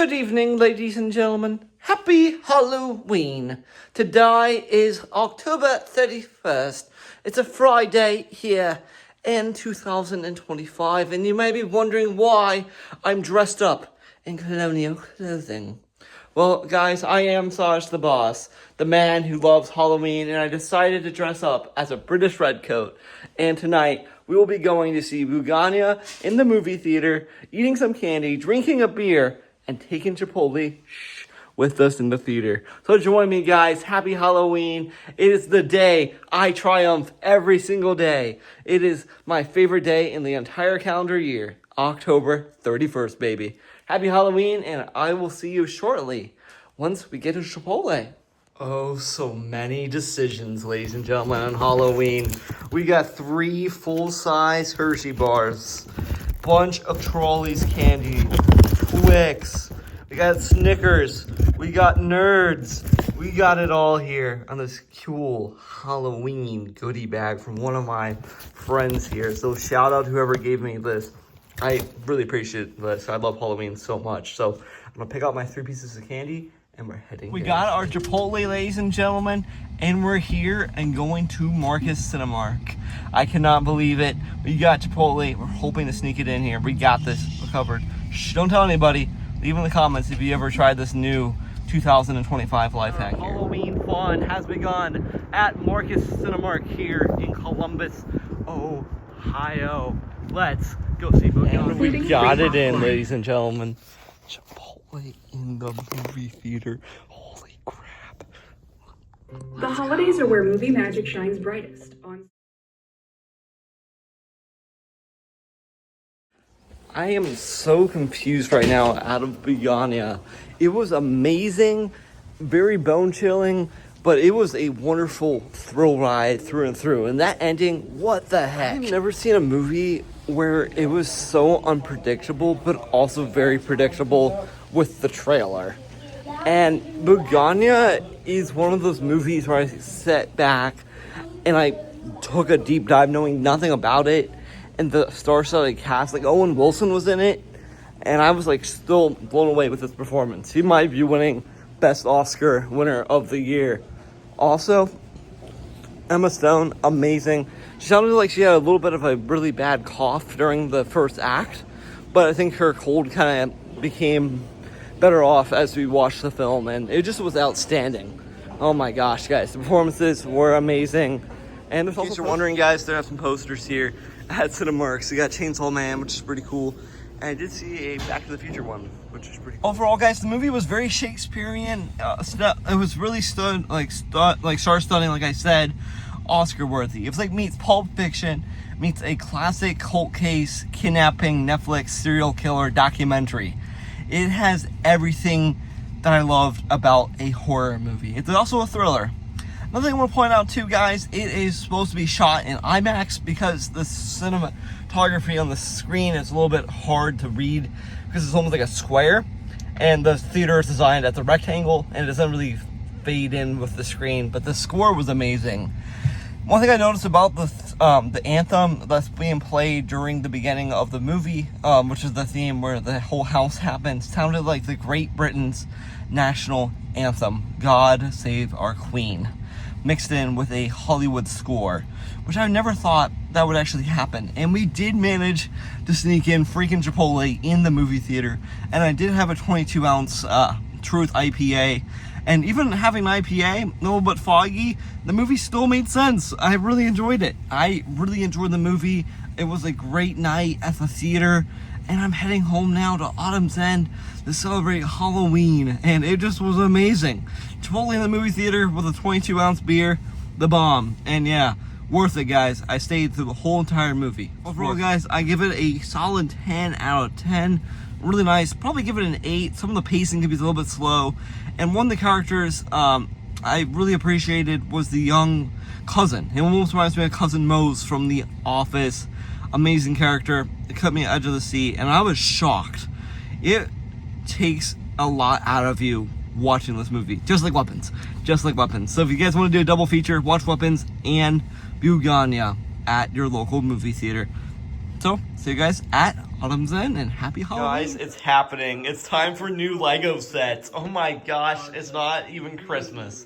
Good evening, ladies and gentlemen. Happy Halloween. Today is October 31st. It's a Friday here in 2025, and you may be wondering why I'm dressed up in colonial clothing. Well, guys, I am Sarge the Boss, the man who loves Halloween, and I decided to dress up as a British redcoat. And tonight, we will be going to see Bugania in the movie theater, eating some candy, drinking a beer, and taking Chipotle with us in the theater. So join me, guys. Happy Halloween. It is the day I triumph every single day. It is my favorite day in the entire calendar year. October 31st, baby. Happy Halloween, and I will see you shortly once we get to Chipotle. Oh, so many decisions, ladies and gentlemen, on Halloween. We got 3 full-size Hershey bars, bunch of Trolleys candy, Twix, we got Snickers, we got Nerds, we got it all here on this cool Halloween goodie bag from one of my friends here. So shout out to whoever gave me this. I really appreciate this. I love Halloween so much. So I'm gonna pick out my 3 pieces of candy and we're heading. We got our Chipotle, ladies and gentlemen, and we're here and going to Marcus Cinemark. I cannot believe it. We got Chipotle. We're hoping to sneak it in here. We got this. We're covered. Shh, don't tell anybody. Leave in the comments if you ever tried this new 2025 life hack here. Halloween fun has begun at Marcus Cinemark here in Columbus, Ohio. Let's go see Bugania. We got it in, ladies and gentlemen. Chipotle in the movie theater. Holy crap. The holidays are where movie magic shines brightest. I am so confused right now out of Bugania. It was amazing, very bone-chilling, but it was a wonderful thrill ride through and through. And that ending, what the heck? I've never seen a movie where it was so unpredictable, but also very predictable with the trailer. And Bugania is one of those movies where I sat back and I took a deep dive knowing nothing about it. And the star-studded cast, like Owen Wilson was in it, and I was like still blown away with his performance. He might be winning Best Oscar winner of the year. Also, Emma Stone, amazing. She sounded like she had a little bit of a really bad cough during the first act, but I think her cold kind of became better off as we watched the film, and it just was outstanding. Oh my gosh, guys, the performances were amazing. And if you're wondering, guys, there are some posters here at Cinemark. So you got Chainsaw Man, which is pretty cool. And I did see a Back to the Future one, which is pretty cool. Overall, guys, the movie was very Shakespearean. It was really star-studding, like I said, Oscar-worthy. It was like meets Pulp Fiction, meets a classic cult case, kidnapping, Netflix, serial killer documentary. It has everything that I loved about a horror movie. It's also a thriller. Another thing I want to point out too, guys, it is supposed to be shot in IMAX because the cinematography on the screen is a little bit hard to read because it's almost like a square, and the theater is designed as a rectangle and it doesn't really fade in with the screen, but the score was amazing. One thing I noticed about the anthem that's being played during the beginning of the movie, which is the theme where the whole house happens, sounded like the Great Britain's national anthem, God Save Our Queen, mixed in with a Hollywood score, which I never thought that would actually happen. And we did manage to sneak in freaking Chipotle in the movie theater, and I did have a 22-ounce Truth IPA. And even having an IPA, a little bit foggy, the movie still made sense. I really enjoyed it. I really enjoyed the movie. It was a great night at the theater, and I'm heading home now to Autumn's End to celebrate Halloween, and it just was amazing. Chipotle in the movie theater with a 22-ounce beer, the bomb. And yeah, worth it, guys. I stayed through the whole entire movie. Overall, guys, I give it a solid 10 out of 10. Really nice. Probably give it an 8. Some of the pacing could be a little bit slow. And one of the characters I really appreciated was the young cousin. It almost reminds me of Cousin Mose from The Office. Amazing character. It cut me edge of the seat, and I was shocked. It takes a lot out of you watching this movie, just like Weapons. So if you guys want to do a double feature, watch Weapons and Bugania at your local movie theater. So, see you guys at Autumn's End, and happy Halloween. Guys, it's happening. It's time for new Lego sets. Oh my gosh, it's not even Christmas.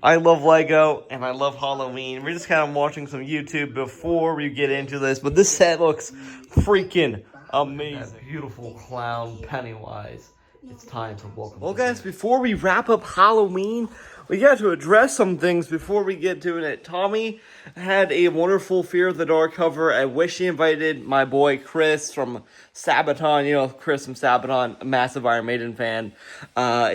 I love Lego, and I love Halloween. We're just kind of watching some YouTube before we get into this, but this set looks freaking amazing. That beautiful clown Pennywise. It's time for welcome. Well, guys, before we wrap up Halloween, we got to address some things before we get to it. Tommy had a wonderful Fear of the Dark cover. I wish he invited my boy Chris from Sabaton. You know, Chris from Sabaton, a massive Iron Maiden fan.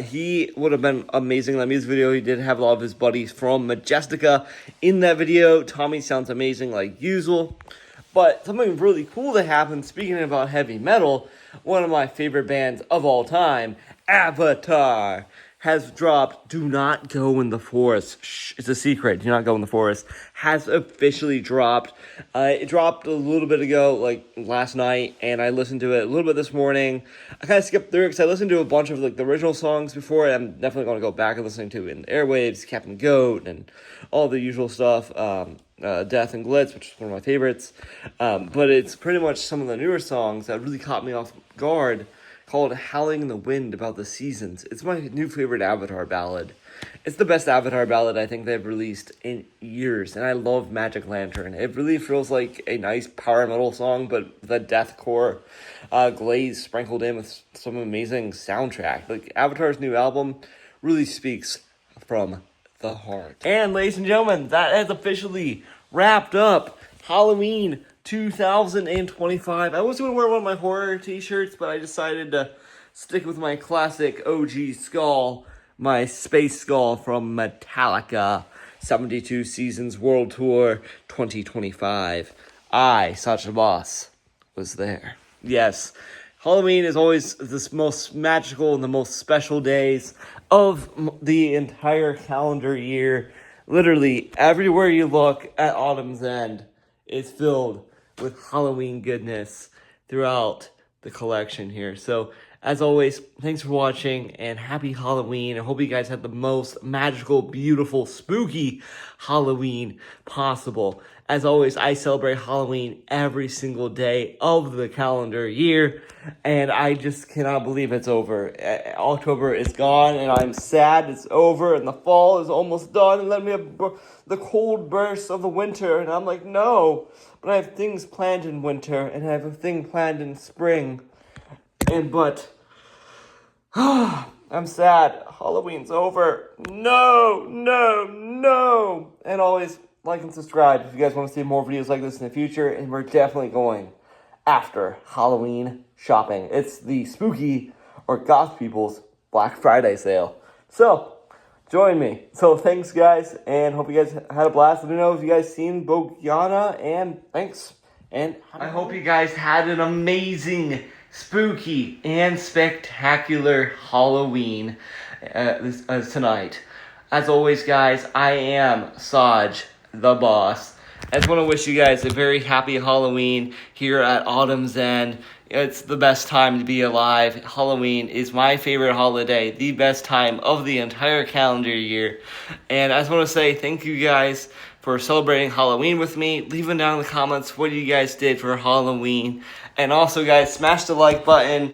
He would have been amazing in that music video. He did have a lot of his buddies from Majestica in that video. Tommy sounds amazing like usual. But something really cool that happened, speaking about heavy metal, one of my favorite bands of all time, Avatar, has dropped Do Not Go in the Forest. Shh, it's a secret. Do Not Go in the Forest has officially dropped. It dropped a little bit ago, like last night, and I listened to it a little bit this morning. I kind of skipped through it because I listened to a bunch of like the original songs before. I'm definitely going to go back and listen to it in Airwaves, Captain Goat, and all the usual stuff. Death and Glitz, which is one of my favorites. But it's pretty much some of the newer songs that really caught me off guard, called Howling in the Wind, about the seasons. It's my new favorite Avatar ballad. It's the best Avatar ballad I think they've released in years, and I love Magic Lantern. It really feels like a nice power metal song, but the deathcore glaze sprinkled in with some amazing soundtrack. Like, Avatar's new album really speaks from the heart. And ladies and gentlemen, that has officially wrapped up Halloween 2025. I was going to wear one of my horror t-shirts, but I decided to stick with my classic OG skull, my space skull from Metallica, 72 Seasons World Tour 2025. I, Sacha Boss, was there. Yes, Halloween is always the most magical and the most special days of the entire calendar year. Literally, everywhere you look at Autumn's End is filled with Halloween goodness throughout the collection here. So, as always, thanks for watching, and happy Halloween. I hope you guys had the most magical, beautiful, spooky Halloween possible. As always, I celebrate Halloween every single day of the calendar year, and I just cannot believe it's over. October is gone, and I'm sad it's over, and the fall is almost done, and let me have the cold bursts of the winter, and I'm like, no. But I have things planned in winter, and I have a thing planned in spring. But I'm sad. Halloween's over. No. And always like and subscribe if you guys want to see more videos like this in the future. And we're definitely going after Halloween shopping. It's the spooky or goth people's Black Friday sale. So join me. So thanks, guys, and hope you guys had a blast. Let me know if you guys seen Bogiana, and thanks. And I hope you guys had an amazing, spooky, and spectacular Halloween tonight. As always, guys, I am Saj, the boss. I just want to wish you guys a very happy Halloween here at Autumn's End. It's the best time to be alive. Halloween is my favorite holiday, the best time of the entire calendar year. And I just want to say thank you guys for celebrating Halloween with me. Leave them down in the comments what you guys did for Halloween. And also, guys, smash the like button.